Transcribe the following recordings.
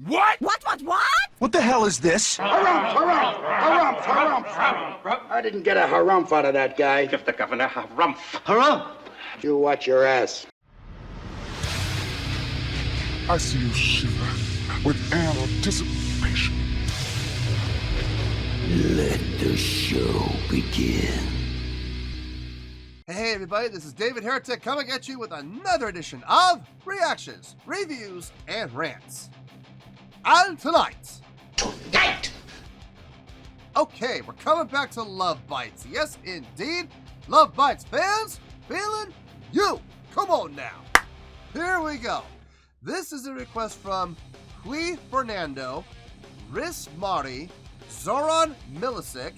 What? What? What the hell is this? Harumph. I didn't get a harumph out of that guy. Give the governor harumph. Harumph! You watch your ass. I see you shiver with anticipation. Let the show begin. Hey everybody, this is David Heretic coming at you with another edition of Reactions, Reviews, and Rants. And tonight... Okay, we're coming back to Love Bites. Yes, indeed. Love Bites fans, feeling you. Come on now. Here we go. This is a request from Hui Fernando, Riz Mari, Zoran Milicic,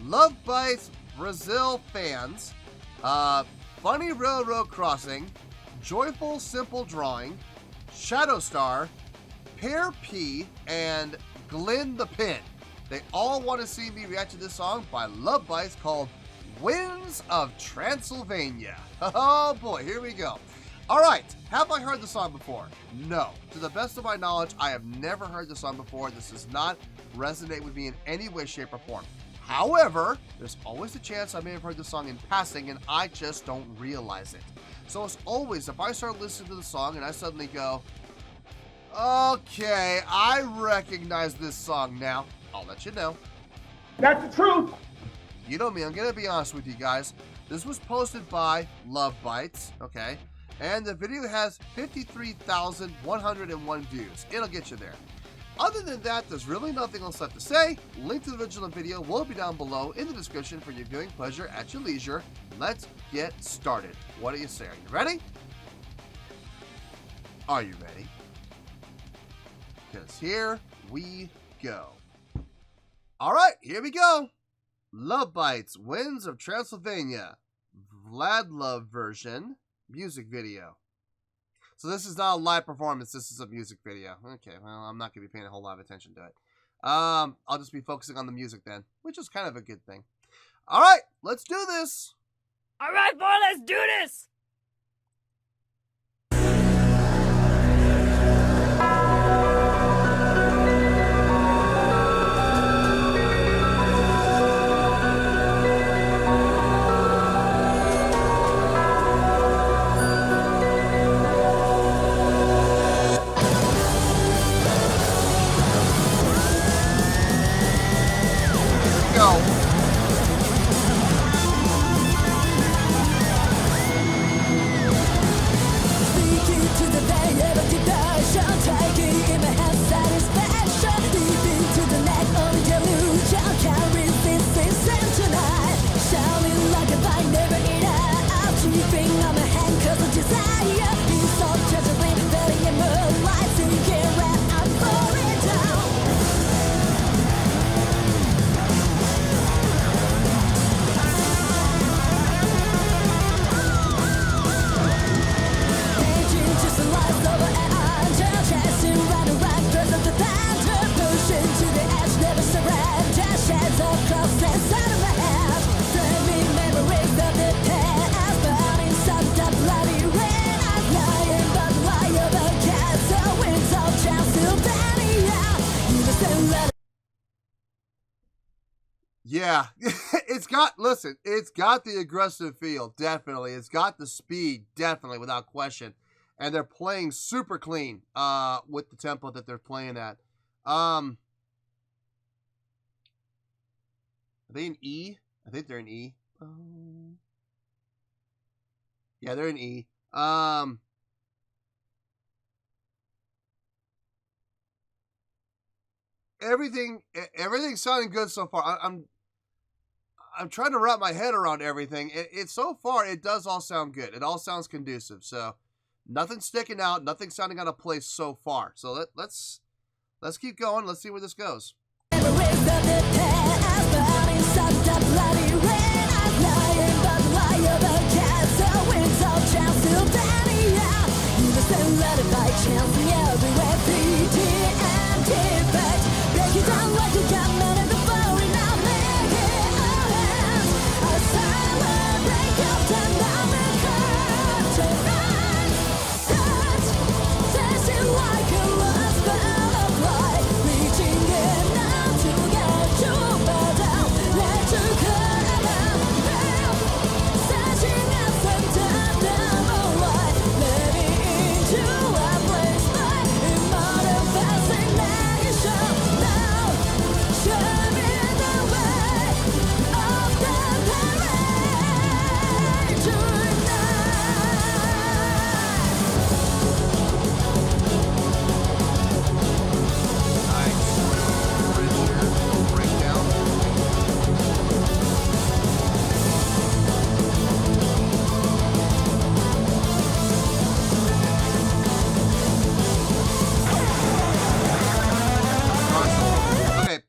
Love Bites Brazil fans, Funny Railroad Crossing, Joyful Simple Drawing, Shadowstar, Pear P, and Glenn the Pin. They all want to see me react to this song by Love Bites called Winds of Transylvania. Oh boy, here we go. Alright, have I heard the song before? No. To the best of my knowledge, I have never heard the song before. This does not resonate with me in any way, shape, or form. However, there's always a chance I may have heard the song in passing and I just don't realize it. So as always, if I start listening to the song and I suddenly go, okay, I recognize this song now, I'll let you know. That's the truth. You know me, I'm gonna be honest with you guys. This was posted by Love Bites, okay? And the video has 53,101 views. It'll get you there. Other than that, there's really nothing else left to say. Link to the original video will be down below in the description for your viewing pleasure at your leisure. Let's get started. What do you say? Are you ready? Are you ready? Because here we go. Alright, here we go. Love Bites, Winds of Transylvania, Vlad Love version, music video. So this is not a live performance, this is a music video. Okay, well, I'm not going to be paying a whole lot of attention to it. I'll just be focusing on the music then, which is kind of a good thing. Alright, let's do this. Alright, boy, let's do this! Yeah, it's got the aggressive feel, definitely. It's got the speed, definitely, without question. And they're playing super clean with the tempo that they're playing at. Are they in E? I think they're in E. Yeah, they're in E. Everything's sounding good so far. I'm trying to wrap my head around everything. It so far it does all sound good. It all sounds conducive. So nothing sticking out, nothing sounding out of place so far. So let's keep going. Let's see where this goes.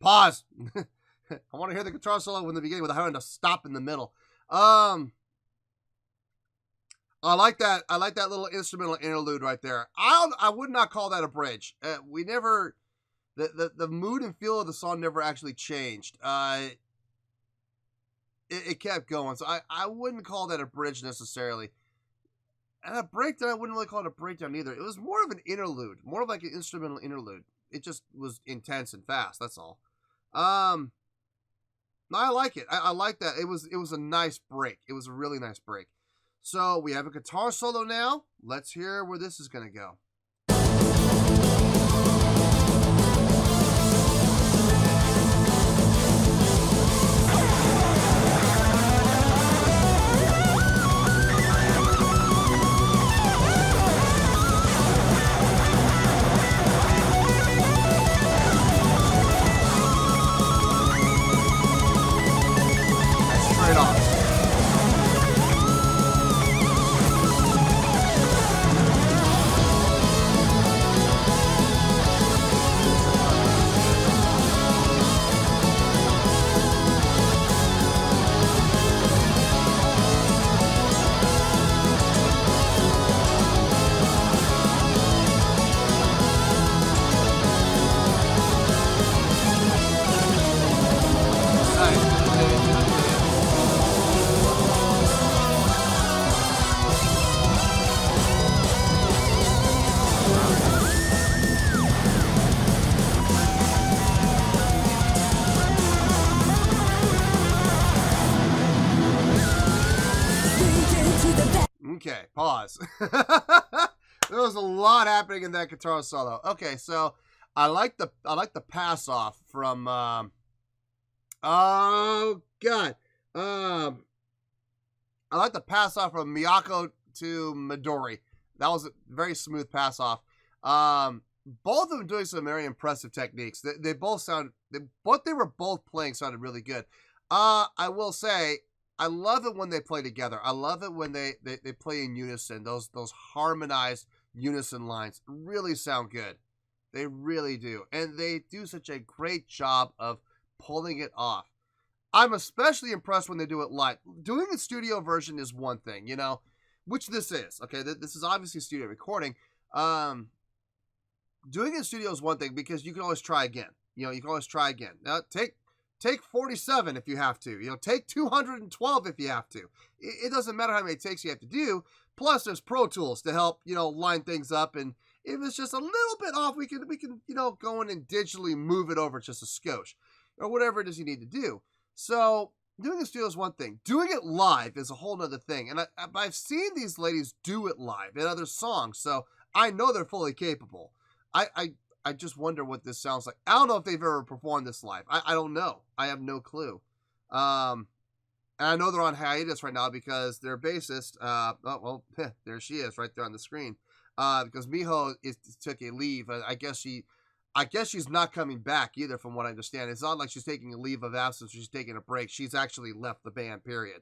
Pause. I want to hear the guitar solo in the beginning without having to stop in the middle. I like that. I like that little instrumental interlude right there. I would not call that a bridge. We never, the mood and feel of the song never actually changed. It kept going, so I wouldn't call that a bridge necessarily. And a breakdown, I wouldn't really call it a breakdown either. It was more of an interlude, more of like an instrumental interlude. It just was intense and fast. That's all. No, I like it. I like that. It was a nice break. It was a really nice break. So we have a guitar solo now. Let's hear where this is gonna go. Okay, pause. There was a lot happening in that guitar solo. Okay, so I like the pass off from I like the pass off from Miyako to Midori. That was a very smooth pass off. Both of them doing some very impressive techniques. They both sound, what they were both playing sounded really good. I will say, I love it when they play together. I love it when they play in unison. Those harmonized unison lines really sound good. They really do. And they do such a great job of pulling it off. I'm especially impressed when they do it live. Doing a studio version is one thing, you know, which this is. Okay, this is obviously studio recording. Doing it in studio is one thing because you can always try again. You know, you can always try again. Now, take 47 if you have to. You know, take 212 if you have to. It doesn't matter how many takes you have to do. Plus, there's Pro Tools to help, you know, line things up. And if it's just a little bit off, we can you know, go in and digitally move it over just a skosh or whatever it is you need to do. So doing a studio is one thing. Doing it live is a whole nother thing. And I've seen these ladies do it live in other songs, so I know they're fully capable. I just wonder what this sounds like. I don't know if they've ever performed this live. I don't know. I have no clue. And I know they're on hiatus right now because their bassist, there she is right there on the screen. Because Miho took a leave. I guess she's not coming back either, from what I understand. It's not like she's taking a leave of absence. She's taking a break. She's actually left the band, period.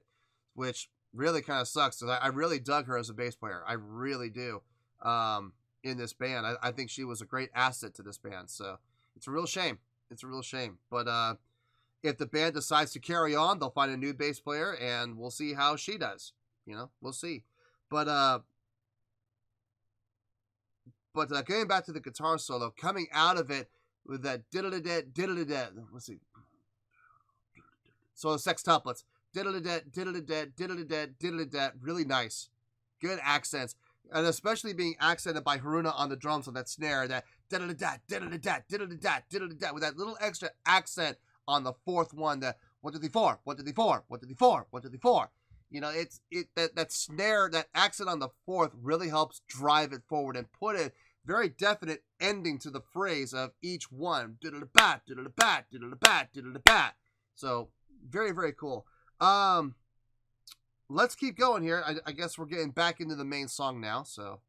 Which really kind of sucks. Because I really dug her as a bass player. I really do. In this band, I think she was a great asset to this band. So it's a real shame. It's a real shame. But if the band decides to carry on, they'll find a new bass player, and we'll see how she does. You know, we'll see. But getting back to the guitar solo, coming out of it with that diddle-a-dat, let's see. So sextuplets, diddle-a-dat, diddle-a-dat, diddle-a-dat, diddle-a-dat, really nice, good accents, and especially being accented by Haruna on the drums on that snare, that diddle-a-dat, diddle-a-dat, diddle-a-dat, diddle-a-dat, with that little extra accent on the fourth one, the 1, 2, 3, 4, 1, 2, 3, 4, 1, 2, 3, 4, 1, 2, 3, 4. You know, that snare, that accent on the fourth really helps drive it forward and put a very definite ending to the phrase of each one. Diddle-a-bat, diddle-a-bat, diddle-a-bat, diddle-a-bat. So very, very cool. Let's keep going here. I guess we're getting back into the main song now, so.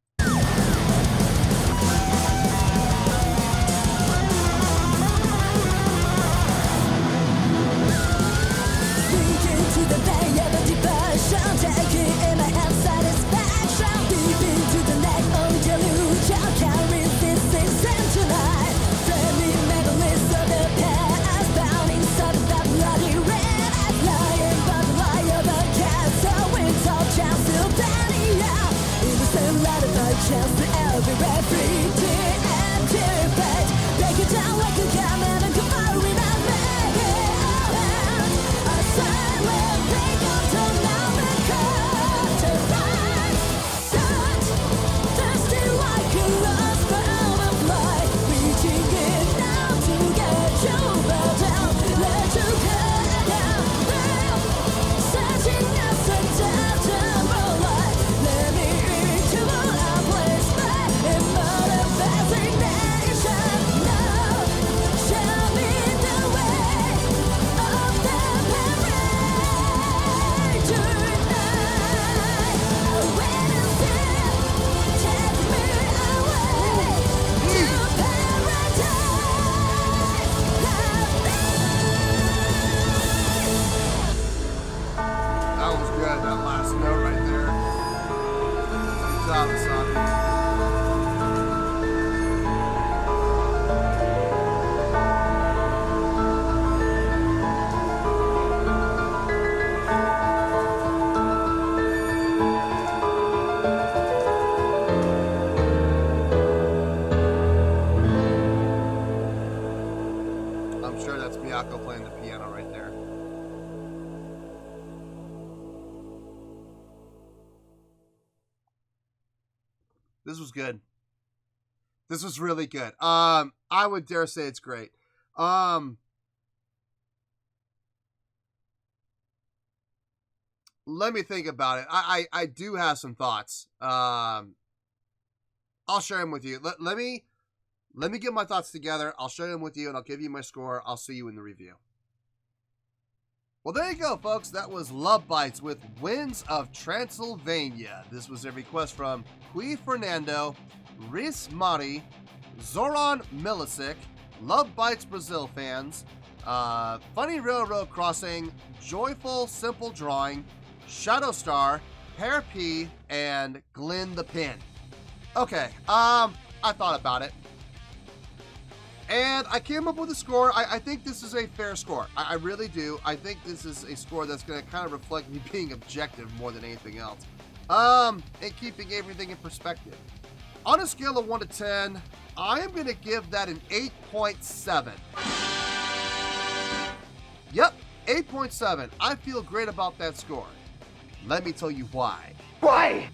I'm sure that's Miyako playing the piano right there. This was good. This was really good. I would dare say it's great. Let me think about it. I do have some thoughts. I'll share them with you. Let me get my thoughts together. I'll share them with you, and I'll give you my score. I'll see you in the review. Well, there you go, folks. That was Love Bites with Winds of Transylvania. This was a request from Qui Fernando, Rhys Mari, Zoran Milicic, Love Bites Brazil fans, Funny Railroad Crossing, Joyful Simple Drawing, Shadow Star, Pear P, and Glenn the Pin. Okay, I thought about it. And I came up with a score. I think this is a fair score. I really do. I think this is a score that's going to kind of reflect me being objective more than anything else. And keeping everything in perspective. On a scale of 1 to 10, I am going to give that an 8.7. Yep, 8.7. I feel great about that score. Let me tell you why. Why?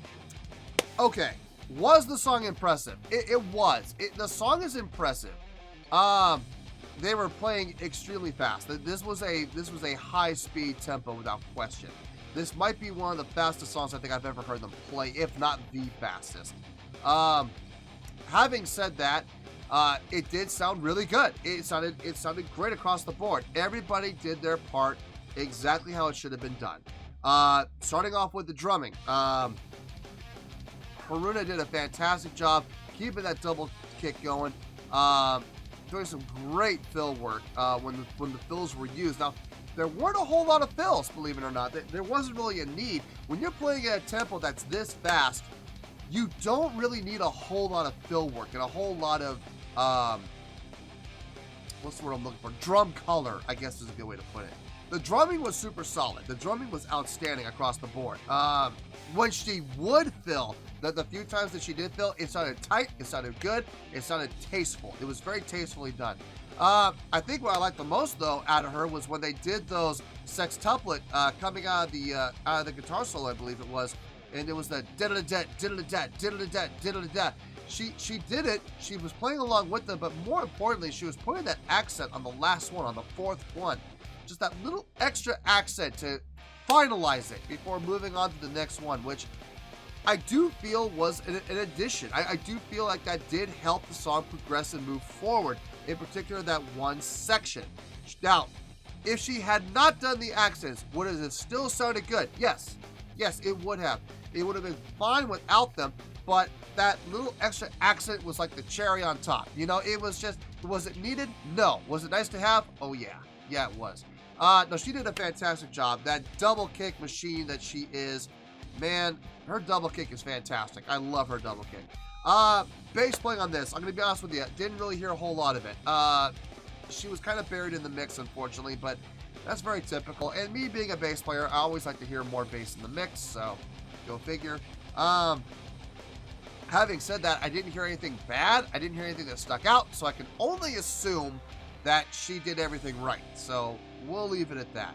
Okay, was the song impressive? It was. The song is impressive. They were playing extremely fast. This was a high-speed tempo without question. This might be one of the fastest songs I think I've ever heard them play, if not the fastest. Having said that, it did sound really good. It sounded great across the board. Everybody did their part exactly how it should have been done. Starting off with the drumming, Haruna did a fantastic job keeping that double kick going. Doing some great fill work when the fills were used. Now, there weren't a whole lot of fills, believe it or not. There wasn't really a need. When you're playing at a tempo that's this fast, you don't really need a whole lot of fill work and a whole lot of, what's the word I'm looking for? Drum color, I guess is a good way to put it. The drumming was super solid. The drumming was outstanding across the board. When she would fill, the few times that she did fill, it sounded tight, it sounded good, it sounded tasteful. It was very tastefully done. I think what I liked the most, though, out of her was when they did those sextuplet coming out of the guitar solo, I believe it was, and it was the diddle-a-dat, diddle-a-dat, diddle-a-dat, diddle-a-dat. She did it, she was playing along with them, but more importantly, she was putting that accent on the last one, on the fourth one. Just that little extra accent to finalize it before moving on to the next one, which I do feel was an addition. I do feel like that did help the song progress and move forward, in particular that one section. Now, if she had not done the accents, would it have still sounded good? Yes. Yes, it would have. It would have been fine without them, but that little extra accent was like the cherry on top. You know, it was just, was it needed? No. Was it nice to have? Oh, yeah. Yeah, it was. No, she did a fantastic job. That double kick machine that she is, man, her double kick is fantastic. I love her double kick. Bass playing on this, I'm going to be honest with you, didn't really hear a whole lot of it. She was kind of buried in the mix, unfortunately, but that's very typical. And me being a bass player, I always like to hear more bass in the mix, so go figure. Having said that, I didn't hear anything bad. I didn't hear anything that stuck out, so I can only assume that she did everything right. So we'll leave it at that.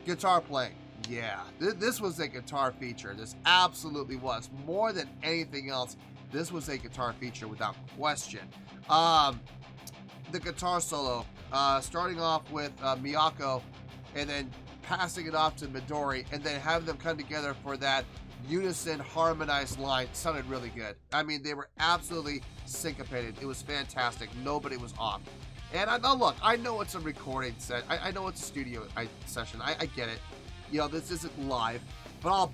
Guitar playing. Yeah, this was a guitar feature. This absolutely was. More than anything else, this was a guitar feature without question. The guitar solo, starting off with Miyako and then passing it off to Midori and then having them come together for that unison harmonized line sounded really good. I mean, they were absolutely syncopated. It was fantastic. Nobody was off. And look, I know it's a recording set. I know it's a studio session. I get it. You know, this isn't live. But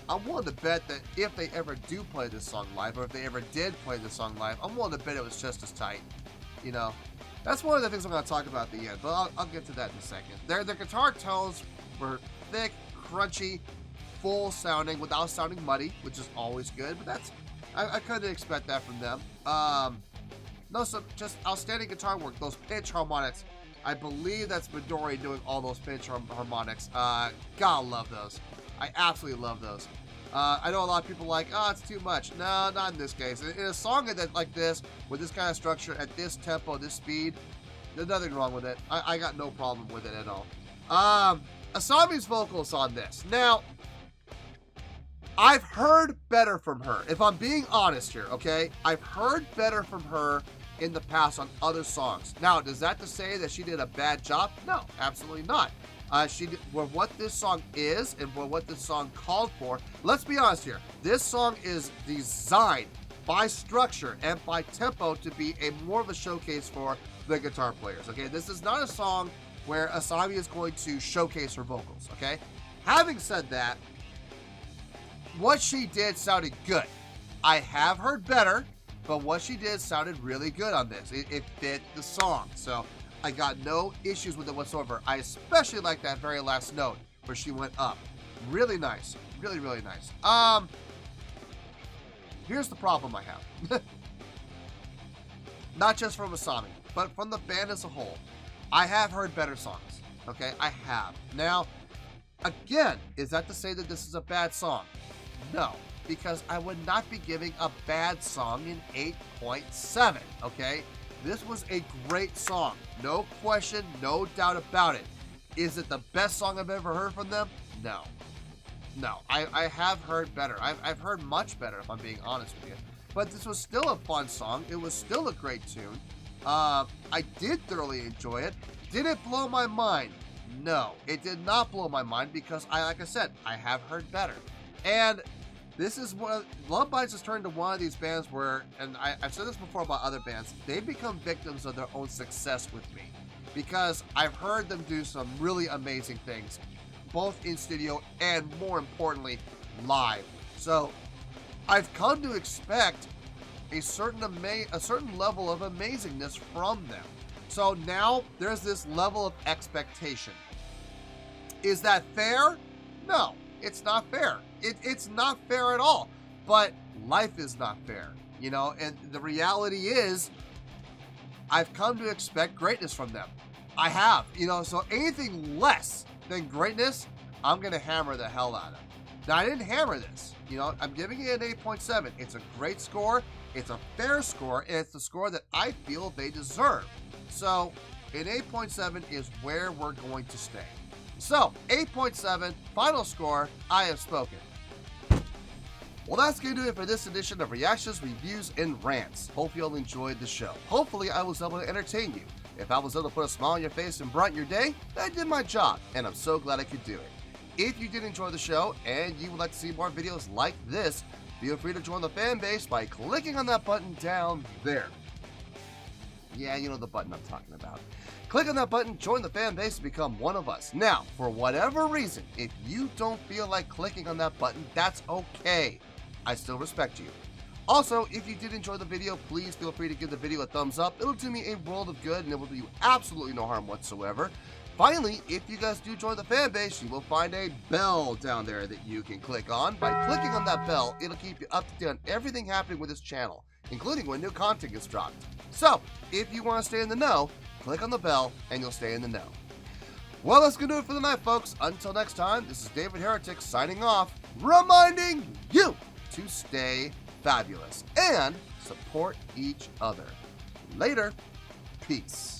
I'm willing to bet that if they ever do play this song live, or if they ever did play this song live, I'm willing to bet it was just as tight. You know, that's one of the things I'm going to talk about at the end, but I'll get to that in a second. Their guitar tones were thick, crunchy, full sounding without sounding muddy, which is always good, but I couldn't expect that from them. No, just outstanding guitar work. Those pinch harmonics, I believe that's Midori doing all those pinch harmonics. Gotta love those. I absolutely love those. I know a lot of people are like, oh, it's too much. No, not in this case. In a song like this, with this kind of structure, at this tempo, this speed, There's nothing wrong with it. I got no problem with it at all. Asami's vocals on this. Now, I've heard better from her. If I'm being honest here, okay? I've heard better from her in the past on other songs. Now, does that to say that she did a bad job? No, absolutely not. She did, for what this song is and for what this song called for, let's be honest here. This song is designed by structure and by tempo to be more of a showcase for the guitar players, okay? This is not a song where Asami is going to showcase her vocals, okay? Having said that, what she did sounded good. I have heard better, but what she did sounded really good on this. It fit the song, so I got no issues with it whatsoever. I especially like that very last note where she went up. Really nice. Really, really nice. Here's the problem I have. Not just from Asami, but from the band as a whole. I have heard better songs. Okay, I have. Now, again, is that to say that this is a bad song? No, because I would not be giving a bad song an 8.7, okay? This was a great song. No question, no doubt about it. Is it the best song I've ever heard from them? No. No, I have heard better. I've heard much better, if I'm being honest with you. But this was still a fun song. It was still a great tune. I did thoroughly enjoy it. Did it blow my mind? No, it did not blow my mind because, like I said, I have heard better. And this is Love Bites has turned to one of these bands where, and I've said this before about other bands, they've become victims of their own success with me. Because I've heard them do some really amazing things, both in studio and, more importantly, live. So I've come to expect a certain level of amazingness from them. So now there's this level of expectation. Is that fair? No, it's not fair. It's not fair at all. But life is not fair, you know, and the reality is I've come to expect greatness from them. I have, you know, so anything less than greatness, I'm going to hammer the hell out of. Now, I didn't hammer this, you know, I'm giving it an 8.7. It's a great score, it's a fair score, and it's the score that I feel they deserve. So, an 8.7 is where we're going to stay. So, 8.7, final score, I have spoken. Well, that's going to do it for this edition of Reactions, Reviews, and Rants. Hope you all enjoyed the show. Hopefully, I was able to entertain you. If I was able to put a smile on your face and brighten your day, I did my job, and I'm so glad I could do it. If you did enjoy the show and you would like to see more videos like this, feel free to join the fan base by clicking on that button down there. Yeah, you know the button I'm talking about. Click on that button, join the fan base, and become one of us. Now, for whatever reason, if you don't feel like clicking on that button, that's okay. I still respect you. Also, if you did enjoy the video, please feel free to give the video a thumbs up. It'll do me a world of good, and it will do you absolutely no harm whatsoever. Finally, if you guys do join the fan base, you will find a bell down there that you can click on. By clicking on that bell, it'll keep you up to date on everything happening with this channel, including when new content gets dropped. So, if you want to stay in the know, click on the bell and you'll stay in the know. Well, that's going to do it for the night, folks. Until next time, this is David Heretic signing off, reminding you to stay fabulous and support each other. Later. Peace.